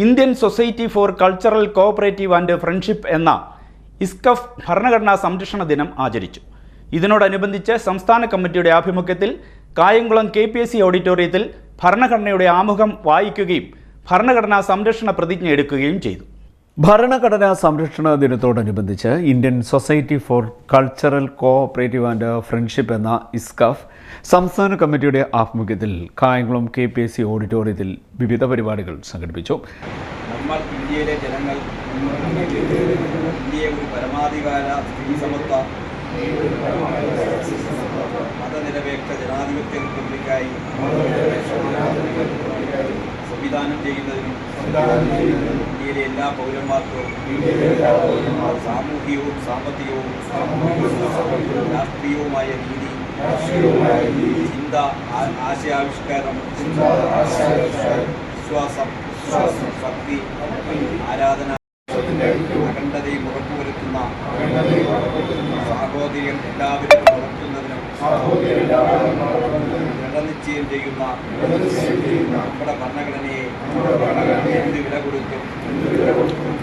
Indian society for cultural cooperative and friendship എന്ന ഇസ്കഫ് ഭരണഘടനാ സംരക്ഷണ ദിനം ആചരിച്ചു. ഇതിനോടനുബന്ധിച്ച് സംസ്ഥാന കമ്മിറ്റിയുടെ ആഭിമുഖ്യത്തിൽ കായംകുളം KPSC ഓഡിറ്റോറിയത്തിൽ ഭരണഘടനയുടെ ആമുഖം വായിക്കുകയും ഭരണഘടനാ സംരക്ഷണ പ്രതിജ്ഞ എടുക്കുകയും ചെയ്തു. ഭരണഘടനാ സംരക്ഷണ ദിനത്തോടനുബന്ധിച്ച് Indian society for cultural cooperative and friendship എന്ന ഇസ്കഫ് സംസ്ഥാന കമ്മിറ്റിയുടെ ആഭിമുഖ്യത്തിൽ കായംകുളം KPSC ഓഡിറ്റോറിയത്തിൽ വിവിധ പരിപാടികൾ സംഘടിപ്പിച്ചു. നമ്മൾ ഇന്ത്യയിലെ ജനങ്ങൾ ഇന്ത്യയെ ഒരു പരമാധികാര സ്ത്രീസമത്വ മതനിരപേക്ഷ ജനാധിപത്യ റിപ്പബ്ലിക്കായി സംവിധാനം ചെയ്യുന്നതിനും ഇന്ത്യയിലെ എല്ലാ പൗരന്മാർക്കും സാമൂഹികവും സാമ്പത്തികവും രാഷ്ട്രീയവുമായ നീതി, ചിന്ത, ആശയാവിഷ്കാരം, വിശ്വാസം, ഭക്തി, ആരാധന, അഖണ്ഡതയും ഉറപ്പുവരുത്തുന്ന സാഹോദര്യം എല്ലാവരും വളർത്തുന്നതിനും ദൃഢനിശ്ചയം ചെയ്യുന്ന നമ്മുടെ ഭരണഘടനയെ എന്ത് വില കൊടുത്തും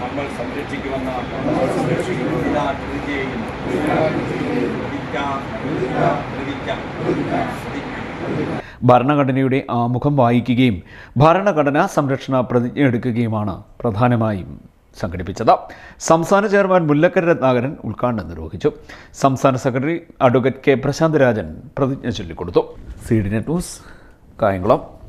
നമ്മൾ സംരക്ഷിക്കുമെന്ന പ്രതിജ്ഞ ചെയ്യുന്നു. ഭരണഘടനയുടെ ആമുഖം വായിക്കുകയും ഭരണഘടനാ സംരക്ഷണ പ്രതിജ്ഞ എടുക്കുകയുമാണ് പ്രധാനമായും സംഘടിപ്പിച്ചത്. സംസ്ഥാന ചെയർമാൻ മുല്ലക്കര രത്നാകരൻ ഉദ്ഘാടനം നിർവഹിച്ചു. സംസ്ഥാന secretary advocate K. Prashant Rajan പ്രതിജ്ഞ ചൊല്ലിക്കൊടുത്തു. CDNet news, Kayamkulam.